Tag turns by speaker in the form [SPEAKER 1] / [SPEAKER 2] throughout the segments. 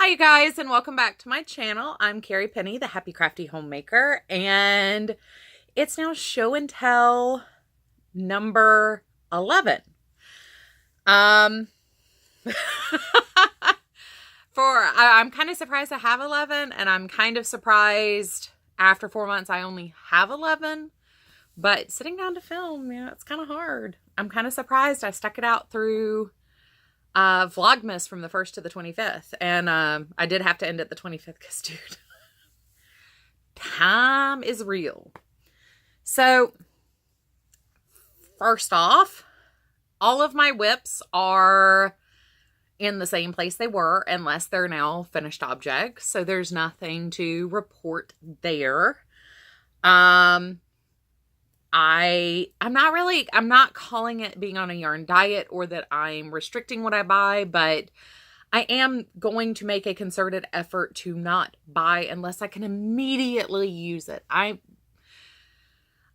[SPEAKER 1] Hi you guys, and welcome back to my channel. I'm Carrie Penny, the Happy Crafty Homemaker, and it's now show and tell number 11. I'm kind of surprised I have 11, and I'm kind of surprised after 4 months I only have 11. But sitting down to film, it's kind of hard. I'm kind of surprised I stuck it out through Vlogmas from the 1st to the 25th. And I did have to end at the 25th because, dude, time is real. So, first off, all of my whips are in the same place they were unless they're now finished objects. So there's nothing to report there. I'm not calling it being on a yarn diet or that I'm restricting what I buy, but I am going to make a concerted effort to not buy unless I can immediately use it. I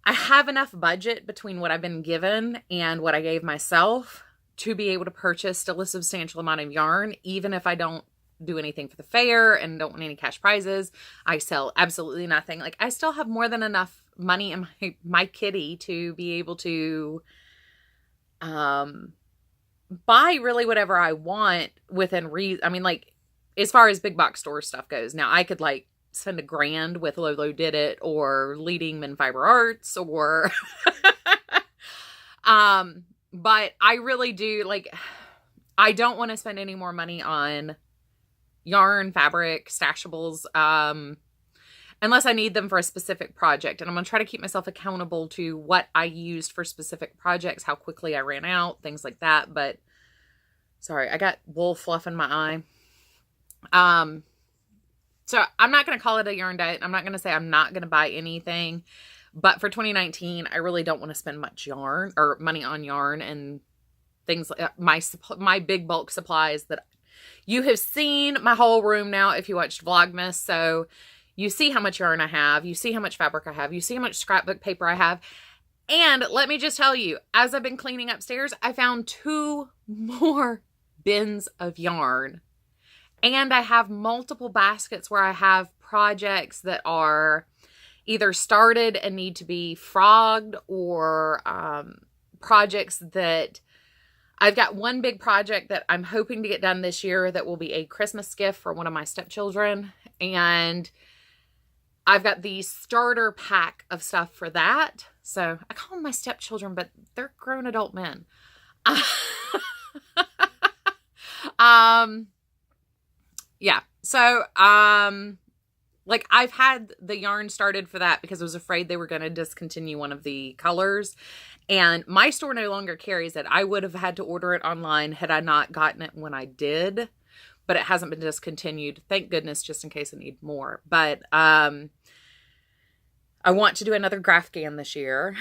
[SPEAKER 1] have enough budget between what I've been given and what I gave myself to be able to purchase still a substantial amount of yarn, even if I don't do anything for the fair and don't win any cash prizes. I sell absolutely nothing. Like, I still have more than enough money in my kitty to be able to buy really whatever I want within reason. I mean, like, as far as big box store stuff goes, now I could like spend $1,000 with Lolo Did It or Leading Men Fiber Arts or but I really do, like, I don't want to spend any more money on yarn, fabric, stashables, unless I need them for a specific project. And I'm going to try to keep myself accountable to what I used for specific projects, how quickly I ran out, things like that. But, sorry, I got wool fluff in my eye. So I'm not going to call it a yarn diet. I'm not going to say I'm not going to buy anything. But for 2019, I really don't want to spend much yarn or money on yarn and things like my big bulk supplies that you have seen my whole room now if you watched Vlogmas. So you see how much yarn I have. You see how much fabric I have. You see how much scrapbook paper I have. And let me just tell you, as I've been cleaning upstairs, I found 2 more bins of yarn. And I have multiple baskets where I have projects that are either started and need to be frogged or projects that I've got one big project that I'm hoping to get done this year that will be a Christmas gift for one of my stepchildren. And I've got the starter pack of stuff for that. So I call them my stepchildren, but they're grown adult men. Yeah. So, like, I've had the yarn started for that because I was afraid they were going to discontinue one of the colors. And my store no longer carries it. I would have had to order it online had I not gotten it when I did. But it hasn't been discontinued. Thank goodness, just in case I need more. But I want to do another Grafgan this year.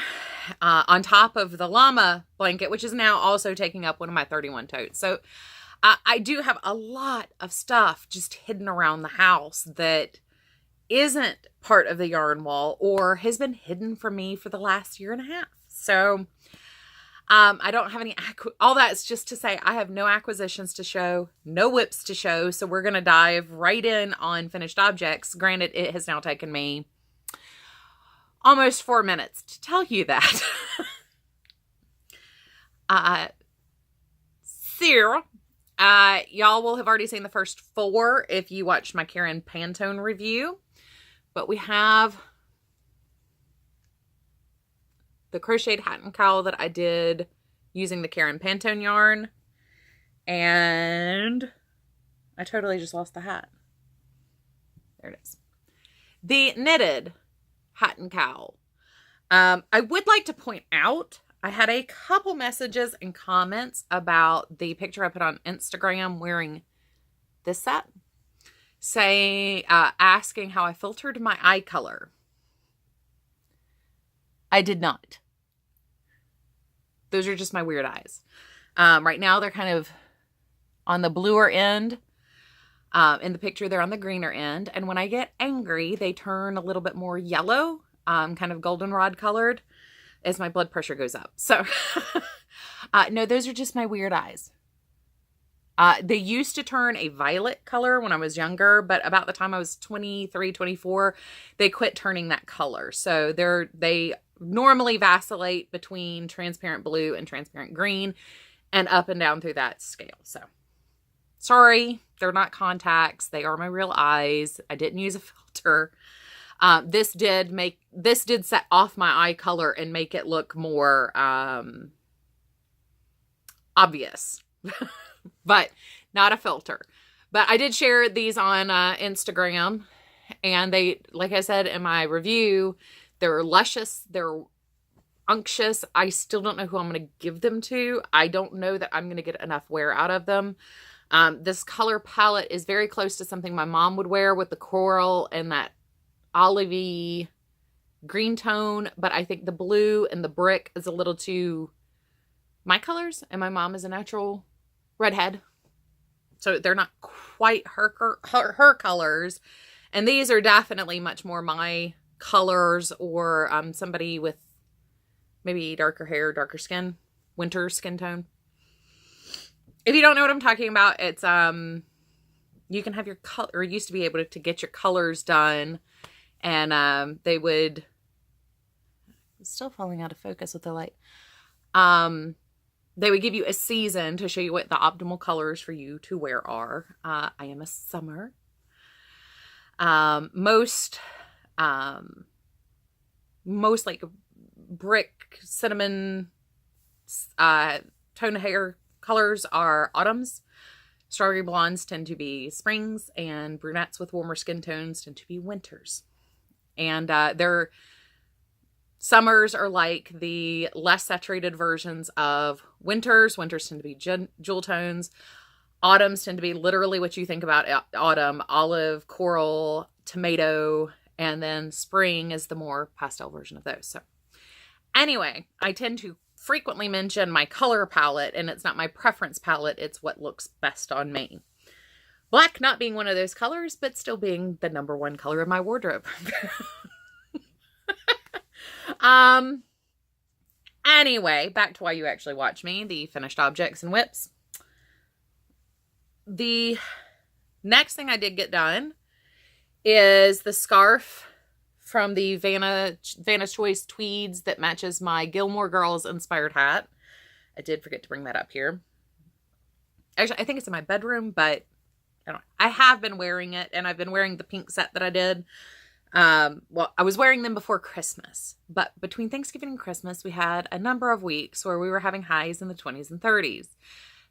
[SPEAKER 1] On top of the llama blanket, which is now also taking up one of my 31 totes. So I do have a lot of stuff just hidden around the house that isn't part of the yarn wall or has been hidden from me for the last 1.5 years. So I don't have any, all that's just to say I have no acquisitions to show, no whips to show. So we're going to dive right in on finished objects. Granted, it has now taken me almost 4 minutes to tell you that. Y'all will have already seen the first 4 if you watched my Karen Pantone review. But we have the crocheted hat and cowl that I did using the Karen Pantone yarn. And I totally just lost the hat. There it is. The knitted hat and cowl. I would like to point out, I had a couple messages and comments about the picture I put on Instagram wearing this set. Asking how I filtered my eye color. I did not. Those are just my weird eyes. Right now they're kind of on the bluer end. In the picture they're on the greener end. And when I get angry, they turn a little bit more yellow, kind of goldenrod colored as my blood pressure goes up. So, no, those are just my weird eyes. They used to turn a violet color when I was younger, but about the time I was 23, 24, they quit turning that color. So they normally vacillate between transparent blue and transparent green and up and down through that scale. So sorry, they're not contacts. They are my real eyes. I didn't use a filter. This did set off my eye color and make it look more obvious. But not a filter. But I did share these on Instagram, and they, like I said in my review, they're luscious, they're unctuous. I still don't know who I'm going to give them to. I don't know that I'm going to get enough wear out of them. This color palette is very close to something my mom would wear with the coral and that olivey green tone, but I think the blue and the brick is a little too my colors, and my mom is a natural redhead, so they're not quite her colors, and these are definitely much more my colors, or somebody with maybe darker hair, darker skin, winter skin tone. If you don't know what I'm talking about, it's you can have your color, or used to be able to get your colors done, and they would, it's still falling out of focus with the light. They would give you a season to show you what the optimal colors for you to wear are. I am a summer. Most like brick, cinnamon, tone of hair colors are autumns. Strawberry blondes tend to be springs, and brunettes with warmer skin tones tend to be winters. And they're summers are like the less saturated versions of winters. Winters tend to be jewel tones. Autumns tend to be literally what you think about autumn: olive, coral, tomato, and then spring is the more pastel version of those. So anyway, I tend to frequently mention my color palette, and it's not my preference palette. It's what looks best on me. Black not being one of those colors, but still being the number one color of my wardrobe. Anyway, back to why you actually watch me, the finished objects and whips. The next thing I did get done is the scarf from the Vanna's Choice tweeds that matches my Gilmore Girls inspired hat. I did forget to bring that up here. Actually, I think it's in my bedroom, but I have been wearing it, and I've been wearing the pink set that I did. Well, I was wearing them before Christmas, but between Thanksgiving and Christmas, we had a number of weeks where we were having highs in the 20s and 30s.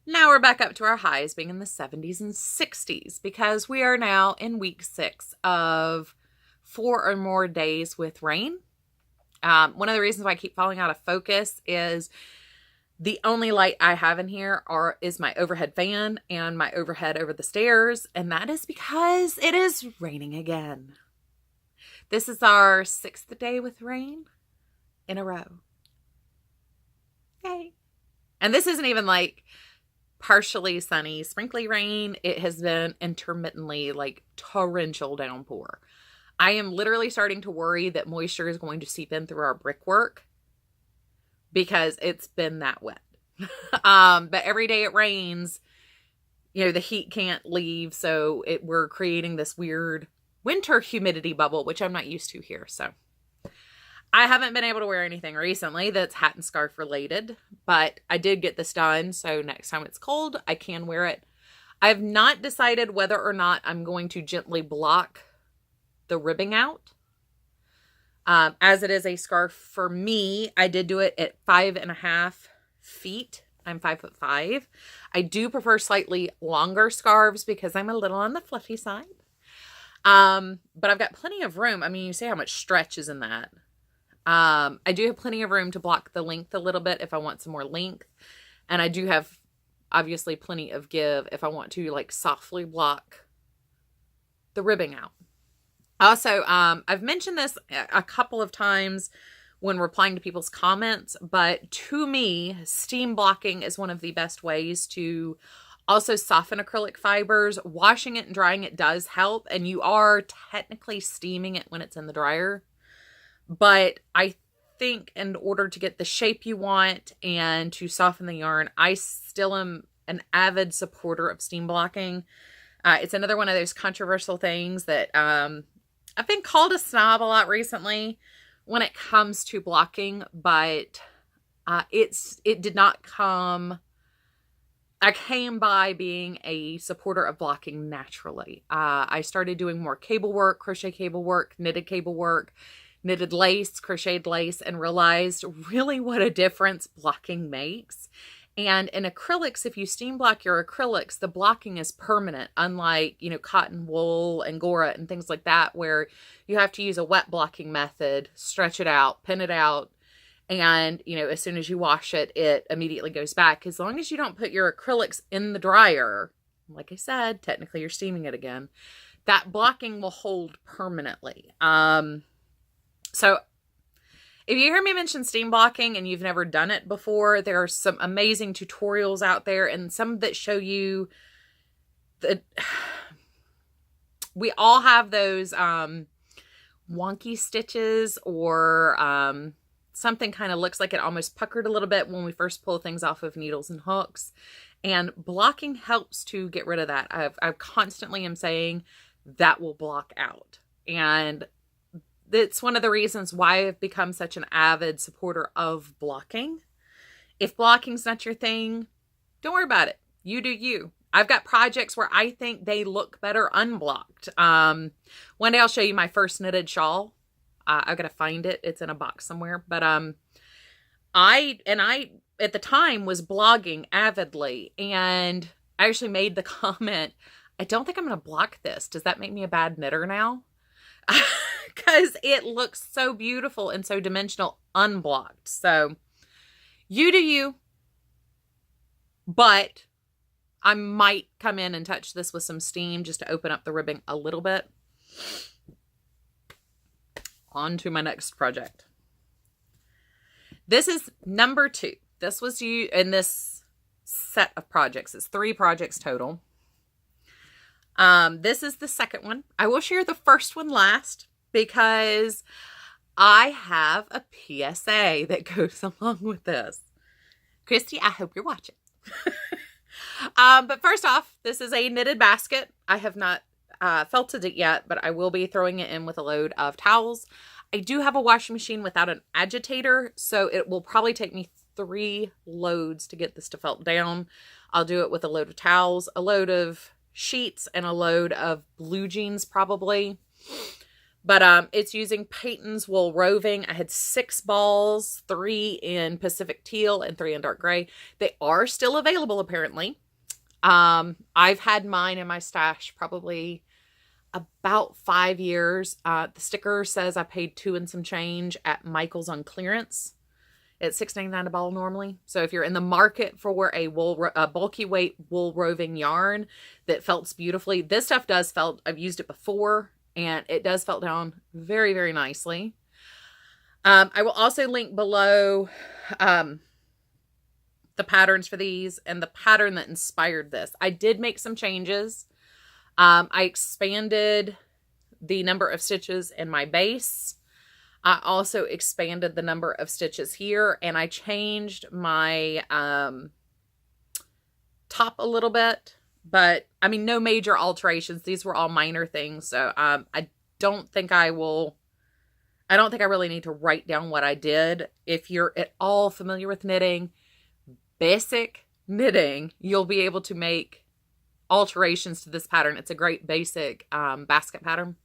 [SPEAKER 1] Now we're back up to our highs being in the 70s and 60s, because we are now in week 6 of 4 or more days with rain. One of the reasons why I keep falling out of focus is the only light I have in here is my overhead fan and my overhead over the stairs, and that is because it is raining again. This is our 6th day with rain in a row. Yay. And this isn't even like partially sunny, sprinkly rain. It has been intermittently like torrential downpour. I am literally starting to worry that moisture is going to seep in through our brickwork because it's been that wet. But every day it rains, the heat can't leave. So we're creating this weird winter humidity bubble, which I'm not used to here. So I haven't been able to wear anything recently that's hat and scarf related, but I did get this done. So next time it's cold, I can wear it. I've not decided whether or not I'm going to gently block the ribbing out. As it is a scarf for me, I did do it at 5.5 feet. I'm 5'5". I do prefer slightly longer scarves because I'm a little on the fluffy side. But I've got plenty of room. I mean, you see how much stretch is in that. I do have plenty of room to block the length a little bit if I want some more length. And I do have obviously plenty of give if I want to like softly block the ribbing out. Also, I've mentioned this a couple of times when replying to people's comments, but to me, steam blocking is one of the best ways to also soften acrylic fibers. Washing it and drying it does help, and you are technically steaming it when it's in the dryer. But I think in order to get the shape you want and to soften the yarn, I still am an avid supporter of steam blocking. It's another one of those controversial things that I've been called a snob a lot recently when it comes to blocking, but it did not come. I came by being a supporter of blocking naturally. I started doing more cable work, crochet cable work, knitted lace, crocheted lace, and realized really what a difference blocking makes. And in acrylics, if you steam block your acrylics, the blocking is permanent, unlike, you know, cotton wool, Angora, and things like that, where you have to use a wet blocking method, stretch it out, pin it out, and, you know, as soon as you wash it, it immediately goes back. As long as you don't put your acrylics in the dryer, like I said, technically you're steaming it again, that blocking will hold permanently. So if you hear me mention steam blocking and you've never done it before, there are some amazing tutorials out there, and some that show you that we all have those wonky stitches, or something kind of looks like it almost puckered a little bit when we first pull things off of needles and hooks. And blocking helps to get rid of that. I constantly am saying that will block out. And it's one of the reasons why I've become such an avid supporter of blocking. If blocking's not your thing, don't worry about it. You do you. I've got projects where I think they look better unblocked. One day I'll show you my first knitted shawl. I've got to find it. It's in a box somewhere. But I at the time was blogging avidly, and I actually made the comment, I don't think I'm going to block this. Does that make me a bad knitter now? Because it looks so beautiful and so dimensional unblocked. So you do you. But I might come in and touch this with some steam just to open up the ribbing a little bit. On to my next project. This is number 2. This was you in this set of projects. It's 3 projects total. This is the second one. I will share the first one last because I have a PSA that goes along with this. Christy, I hope you're watching. But first off, this is a knitted basket. I have not felted it yet, but I will be throwing it in with a load of towels. I do have a washing machine without an agitator, so it will probably take me 3 loads to get this to felt down. I'll do it with a load of towels, a load of sheets, and a load of blue jeans probably. But it's using Peyton's wool roving. I had 6 balls, 3 in Pacific teal and 3 in dark gray. They are still available apparently. I've had mine in my stash probably about 5 years. The sticker says I paid $2 and some change at Michael's on clearance. It's $6.99 a ball normally. So if you're in the market for a bulky weight wool roving yarn that felts beautifully, this stuff does felt. I've used it before and it does felt down very, very nicely. I will also link below the patterns for these and the pattern that inspired this. I did make some changes. I expanded the number of stitches in my base. I also expanded the number of stitches here, and I changed my top a little bit, but I mean, no major alterations. These were all minor things. So I don't think I really need to write down what I did. If you're at all familiar with knitting, basic knitting, you'll be able to make alterations to this pattern. It's a great basic basket pattern.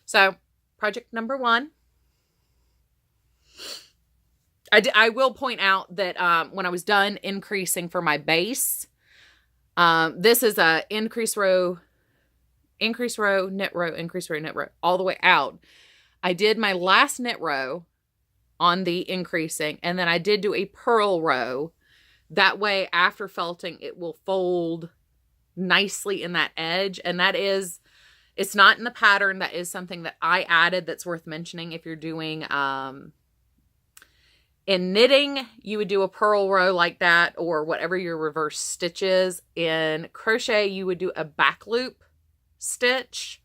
[SPEAKER 1] So project number 1. I will point out that when I was done increasing for my base, this is a increase row, knit row, increase row, knit row, all the way out. I did my last knit row on the increasing, and then I did do a purl row. That way, after felting, it will fold nicely in that edge. And that is, it's not in the pattern. That is something that I added that's worth mentioning. If you're doing, in knitting, you would do a purl row like that, or whatever your reverse stitch is. In crochet, you would do a back loop stitch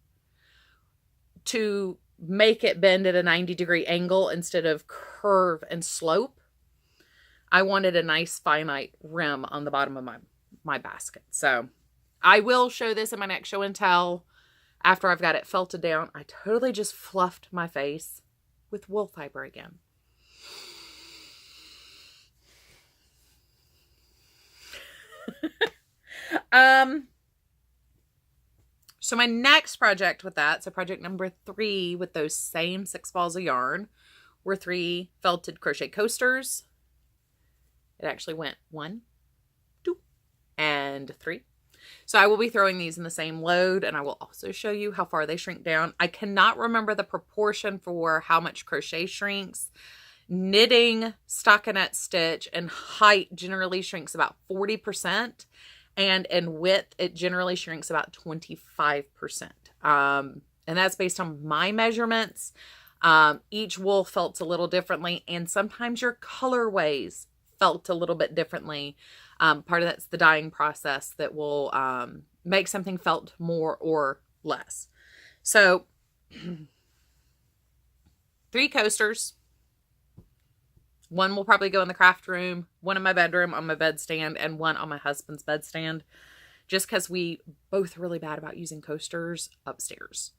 [SPEAKER 1] to make it bend at a 90-degree angle instead of curve and slope. I wanted a nice finite rim on the bottom of my my basket. So I will show this in my next show and tell after I've got it felted down. I totally just fluffed my face with wool fiber again. So my next project with that, so project number 3 with those same 6 balls of yarn, were 3 felted crochet coasters. It actually went 1, 2, and 3. So I will be throwing these in the same load, and I will also show you how far they shrink down. I cannot remember the proportion for how much crochet shrinks. Knitting, stockinette stitch, and height generally shrinks about 40%. And in width, it generally shrinks about 25%. And that's based on my measurements. Each wool felts a little differently, and sometimes your colorways felt a little bit differently. Part of that's the dyeing process that will make something felt more or less. So 3 coasters. 1 will probably go in the craft room, 1 in my bedroom on my bedstand, and 1 on my husband's bedstand. Just because we both are really bad about using coasters upstairs.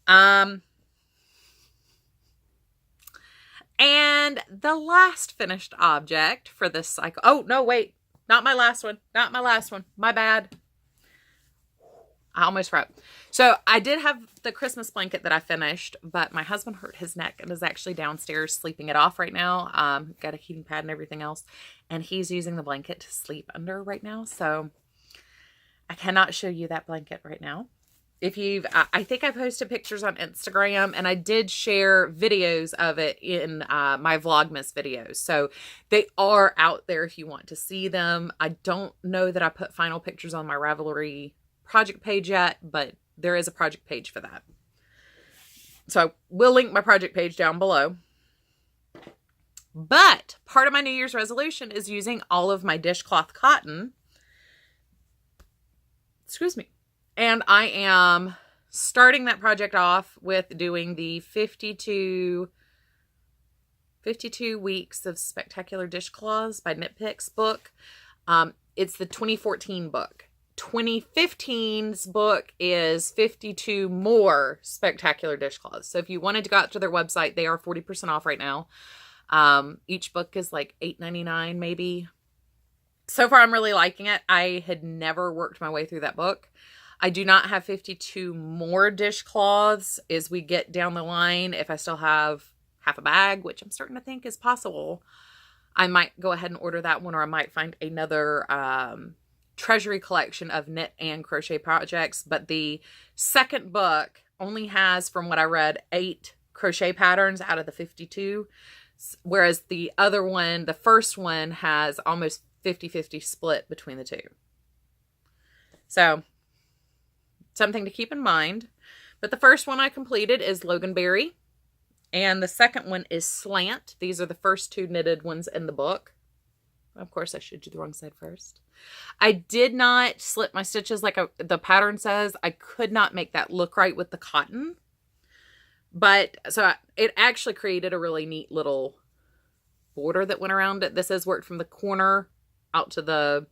[SPEAKER 1] And the last finished object for this cycle. Oh, no, wait. Not my last one. Not my last one. My bad. I almost forgot. So I did have the Christmas blanket that I finished, but my husband hurt his neck and is actually downstairs sleeping it off right now. Got a heating pad and everything else, and he's using the blanket to sleep under right now. So I cannot show you that blanket right now. If you've, I think I posted pictures on Instagram, and I did share videos of it in my Vlogmas videos. So they are out there if you want to see them. I don't know that I put final pictures on my Ravelry project page yet, but there is a project page for that. So we'll link my project page down below. But part of my New Year's resolution is using all of my dishcloth cotton. Excuse me. And I am starting that project off with doing the 52 weeks of spectacular dishcloths by Knit Picks book. It's the 2014 book. 2015's book is 52 more spectacular dishcloths. So if you wanted to go out to their website, they are 40% off right now. Each book is like $8.99 maybe. So far, I'm really liking it. I had never worked my way through that book. I do not have 52 more dishcloths as we get down the line. If I still have half a bag, which I'm starting to think is possible, I might go ahead and order that one, or I might find another treasury collection of knit and crochet projects. But the second book only has, from what I read, 8 crochet patterns out of the 52, whereas the other one, the first one, has almost 50-50 split between the 2. So something to keep in mind. But the first one I completed is Loganberry, and the second one is Slant. These are the first 2 knitted ones in the book. Of course, I should do the wrong side first. I did not slip my stitches like the pattern says. I could not make that look right with the cotton. But so it actually created a really neat little border that went around it. This has worked from the corner out to the...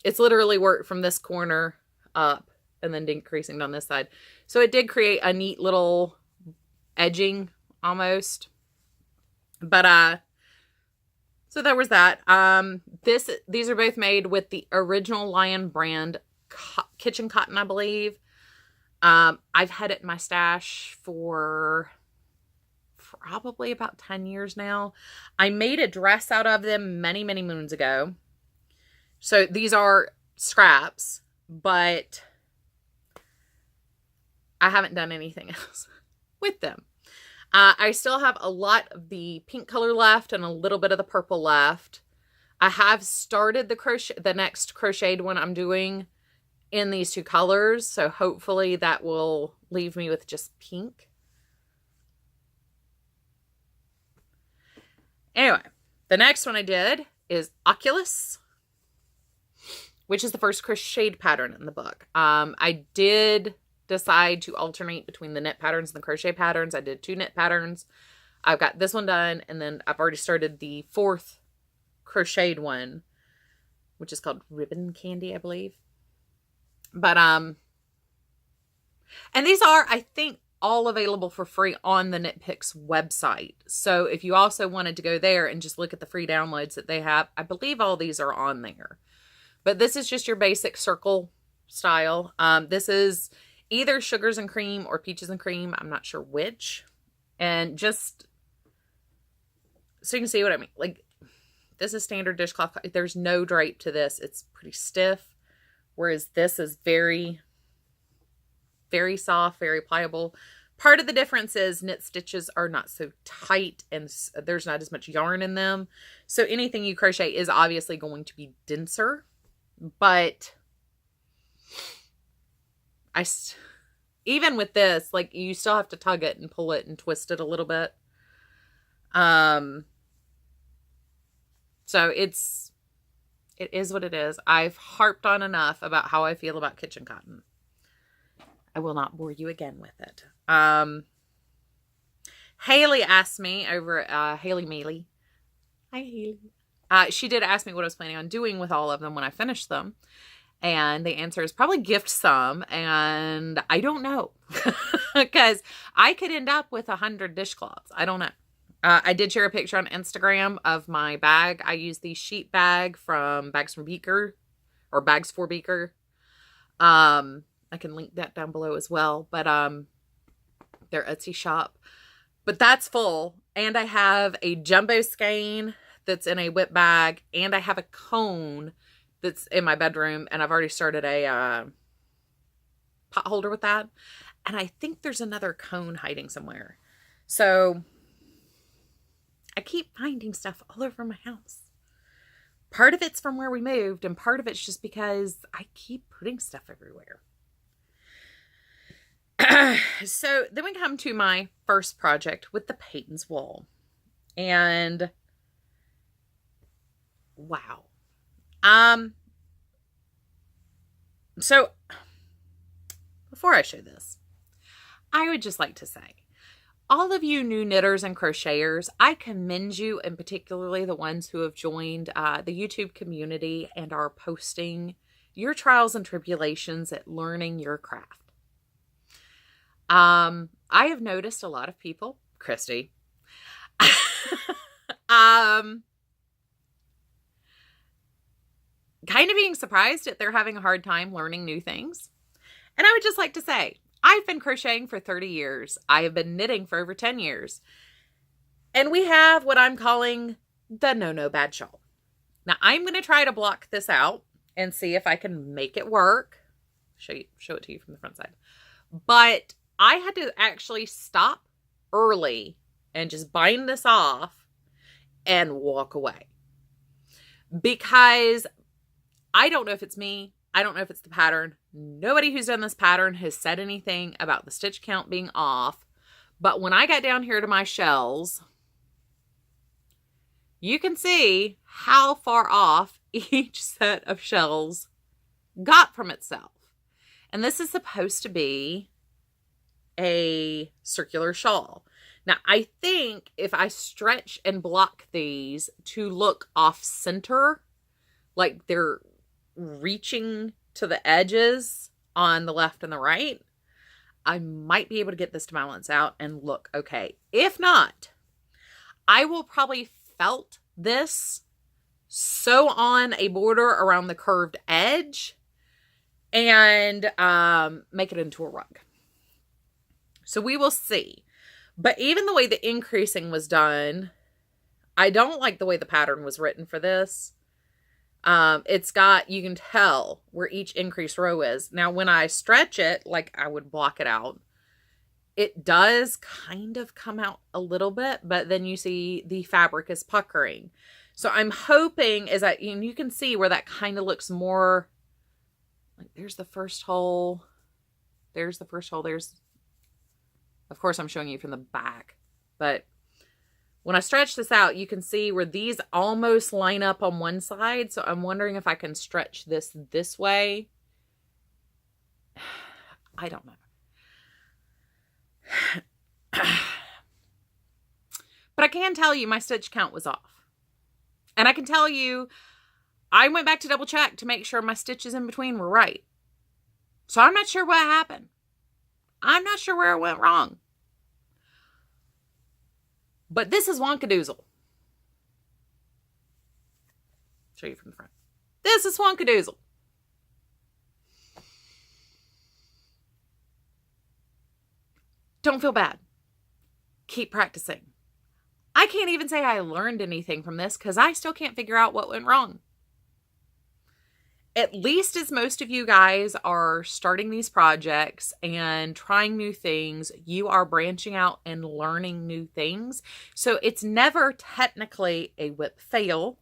[SPEAKER 1] It's literally worked from this corner up and then decreasing down this side. So it did create a neat little edging almost. But so there was that. These are both made with the original Lion brand kitchen cotton, I believe. I've had it in my stash for probably about 10 years now. I made a dress out of them many, many moons ago. So these are scraps, but I haven't done anything else with them. I still have a lot of the pink color left and a little bit of the purple left. I have started the next crocheted one I'm doing in these 2 colors. So hopefully that will leave me with just pink. Anyway, the next one I did is Oculus, which is the first crocheted pattern in the book. I did decide to alternate between the knit patterns and the crochet patterns. I did 2 knit patterns. I've got this one done, and then I've already started the 4th crocheted one, which is called Ribbon Candy, I believe. But, and these are, I think, all available for free on the Knit Picks website. So if you also wanted to go there and just look at the free downloads that they have, I believe all these are on there. But this is just your basic circle style. This is either sugars and cream or peaches and cream. I'm not sure which. And just so you can see what I mean. Like, this is standard dishcloth. There's no drape to this. It's pretty stiff. Whereas this is very, very soft, very pliable. Part of the difference is knit stitches are not so tight and there's not as much yarn in them. So anything you crochet is obviously going to be denser. But even with this, like, you still have to tug it and pull it and twist it a little bit. So it is what it is. I've harped on enough about how I feel about kitchen cotton. I will not bore you again with it. Haley asked me over at Haley Mealy. Hi, Haley. She did ask me what I was planning on doing with all of them when I finished them. And the answer is probably gift some. And I don't know. Because I could end up with 100 dishcloths. I don't know. I did share a picture on Instagram of my bag. I use the sheet bag from Bags for Beaker. Or Bags for Beaker. I can link that down below as well. But their Etsy shop. But that's full. And I have a jumbo skein that's in a whip bag. And I have a cone that's in my bedroom. And I've already started a pot holder with that. And I think there's another cone hiding somewhere. So I keep finding stuff all over my house. Part of it's from where we moved. And part of it's just because I keep putting stuff everywhere. So then we come to my first project with the Peyton's wool. And wow. So before I show this, I would just like to say, all of you new knitters and crocheters, I commend you, and particularly the ones who have joined the YouTube community and are posting your trials and tribulations at learning your craft. I have noticed a lot of people, Christy, kind of being surprised that they're having a hard time learning new things. And I would just like to say, I've been crocheting for 30 years. I have been knitting for over 10 years. And we have what I'm calling the no bad shawl. Now I'm going to try to block this out and see if I can make it work. Show it to you from the front side. But I had to actually stop early and just bind this off and walk away. Because I don't know if it's me. I don't know if it's the pattern. Nobody who's done this pattern has said anything about the stitch count being off. But when I got down here to my shells, you can see how far off each set of shells got from itself. And this is supposed to be a circular shawl. Now, I think if I stretch and block these to look off center, like they're reaching to the edges on the left and the right, I might be able to get this to balance out and look okay. If not, I will probably felt this sew on a border around the curved edge and make it into a rug. So we will see. But even the way the increasing was done, I don't like the way the pattern was written for this. It's got, you can tell where each increase row is. Now, when I stretch it, like I would block it out, it does kind of come out a little bit, but then you see the fabric is puckering. So I'm hoping is that, and you can see where that kind of looks more like there's the first hole. There's the first hole. Of course, I'm showing you from the back, but when I stretch this out, you can see where these almost line up on one side. So I'm wondering if I can stretch this way. I don't know. But I can tell you my stitch count was off. And I can tell you, I went back to double check to make sure my stitches in between were right. So I'm not sure what happened. I'm not sure where it went wrong. But this is Wonkadoozle. Show you from the front. This is Wonkadoozle. Don't feel bad. Keep practicing. I can't even say I learned anything from this because I still can't figure out what went wrong. At least as most of you guys are starting these projects and trying new things, you are branching out and learning new things. So it's never technically a WIP fail.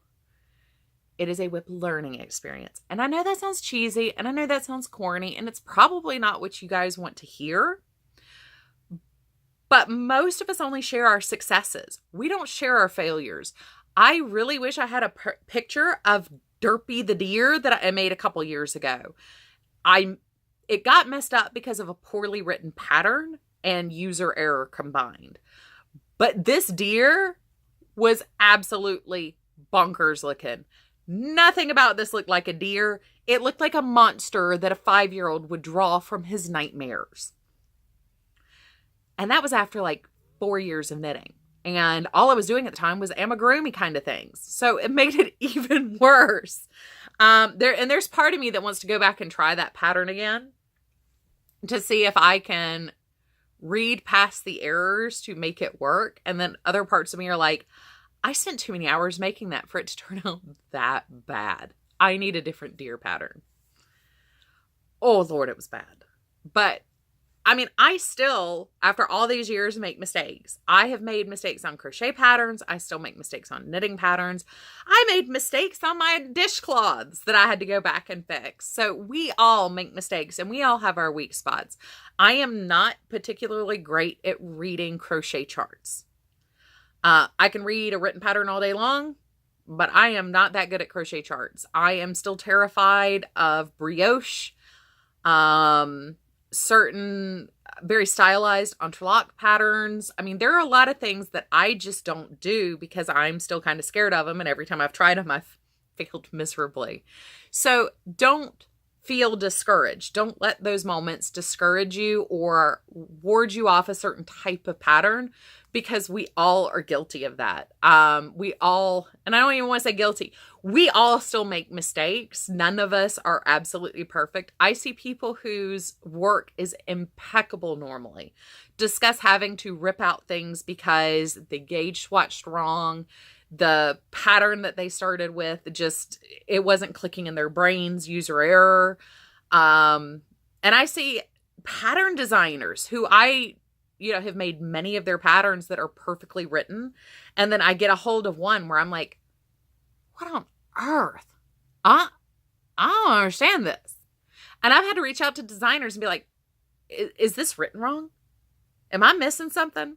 [SPEAKER 1] It is a WIP learning experience. And I know that sounds cheesy, and I know that sounds corny, and it's probably not what you guys want to hear. But most of us only share our successes. We don't share our failures. I really wish I had a picture of Derpy the deer that I made a couple years ago. It got messed up because of a poorly written pattern and user error combined. But this deer was absolutely bonkers looking. Nothing about this looked like a deer. It looked like a monster that a 5-year-old would draw from his nightmares. And that was after like 4 years of knitting. And all I was doing at the time was amigurumi kind of things. So it made it even worse. There's part of me that wants to go back and try that pattern again to see if I can read past the errors to make it work. And then other parts of me are like, I spent too many hours making that for it to turn out that bad. I need a different deer pattern. Oh, Lord, it was bad. But I mean, I still, after all these years, make mistakes. I have made mistakes on crochet patterns. I still make mistakes on knitting patterns. I made mistakes on my dishcloths that I had to go back and fix. So we all make mistakes and we all have our weak spots. I am not particularly great at reading crochet charts. I can read a written pattern all day long, but I am not that good at crochet charts. I am still terrified of brioche, certain very stylized entrelac patterns. I mean, there are a lot of things that I just don't do because I'm still kind of scared of them. And every time I've tried them, I've failed miserably. So don't feel discouraged. Don't let those moments discourage you or ward you off a certain type of pattern, because we all are guilty of that. We all, and I don't even want to say guilty, we all still make mistakes. None of us are absolutely perfect. I see people whose work is impeccable normally discuss having to rip out things because the gauge swatched wrong. The pattern that they started with, just, it wasn't clicking in their brains, user error. And I see pattern designers who have made many of their patterns that are perfectly written. And then I get a hold of one where I'm like, what on earth? I don't understand this. And I've had to reach out to designers and be like, is this written wrong? Am I missing something?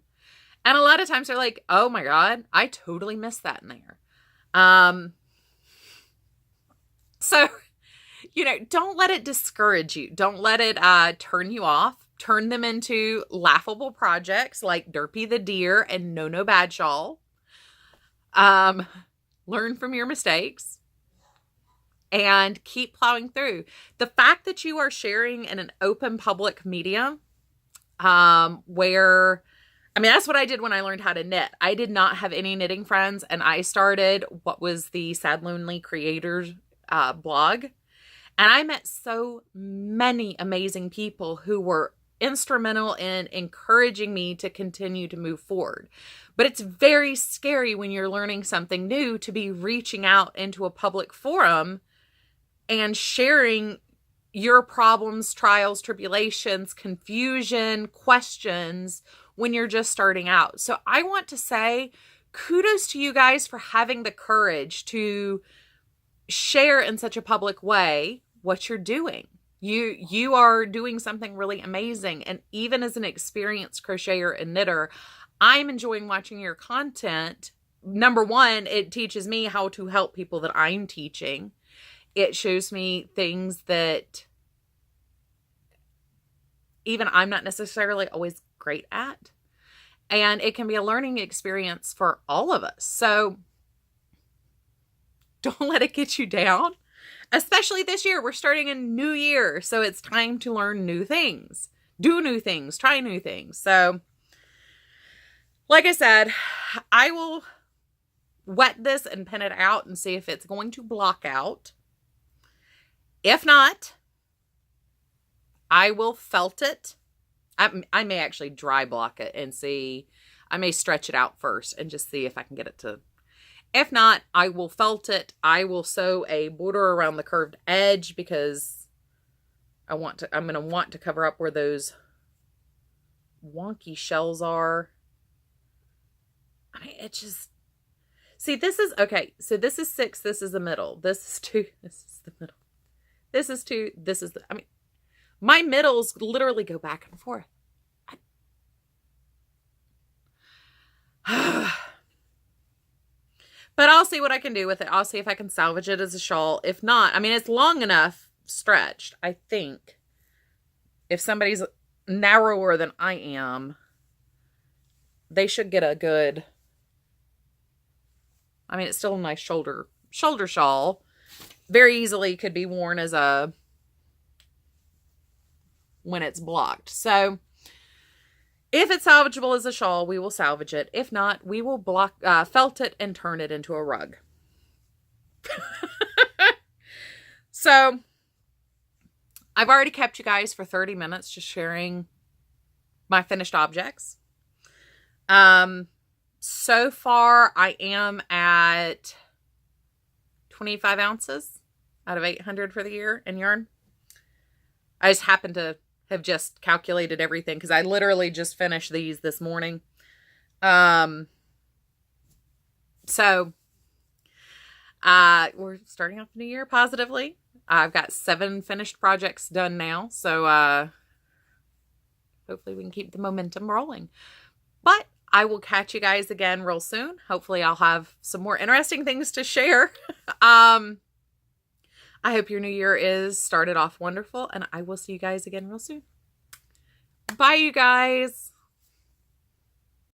[SPEAKER 1] And a lot of times they're like, oh my God, I totally missed that in there. So, don't let it discourage you. Don't let it turn you off. Turn them into laughable projects like Derpy the Deer and No Bad Shawl. Learn from your mistakes and keep plowing through. The fact that you are sharing in an open public medium, where, I mean, that's what I did when I learned how to knit. I did not have any knitting friends, and I started what was the Sad Lonely Creators blog. And I met so many amazing people who were instrumental in encouraging me to continue to move forward. But it's very scary when you're learning something new to be reaching out into a public forum and sharing your problems, trials, tribulations, confusion, questions when you're just starting out. So I want to say kudos to you guys for having the courage to share in such a public way what you're doing. You are doing something really amazing. And even as an experienced crocheter and knitter, I'm enjoying watching your content. Number one, it teaches me how to help people that I'm teaching. It shows me things that even I'm not necessarily always great at. And it can be a learning experience for all of us. So Don't let it get you down. Especially this year. We're starting a new year. So it's time to learn new things. Do new things. Try new things. So, like I said, I will wet this and pin it out and see if it's going to block out. If not, I will felt it. I may actually dry block it and see. I may stretch it out first and just see if I can get it to. If not, I will felt it. I will sew a border around the curved edge because I'm going to want to cover up where those wonky shells are. I mean, it just, see, this is, okay, so this is 6, this is the middle. This is 2, this is the middle. This is 2, this is the, I mean, my middles literally go back and forth. But I'll see what I can do with it. I'll see if I can salvage it as a shawl. If not, I mean, it's long enough stretched, I think. If somebody's narrower than I am, they should get a good, I mean, it's still a nice shoulder shawl. Very easily could be worn as a, when it's blocked. So if it's salvageable as a shawl, we will salvage it. If not, we will felt it and turn it into a rug. So I've already kept you guys for 30 minutes just sharing my finished objects. So far I am at 25 ounces out of 800 for the year in yarn. I just happened to have just calculated everything because I literally just finished these this morning. So we're starting off the new year positively. I've got 7 finished projects done now. So hopefully we can keep the momentum rolling. But I will catch you guys again real soon. Hopefully I'll have some more interesting things to share. I hope your new year is started off wonderful, and I will see you guys again real soon. Bye, you guys.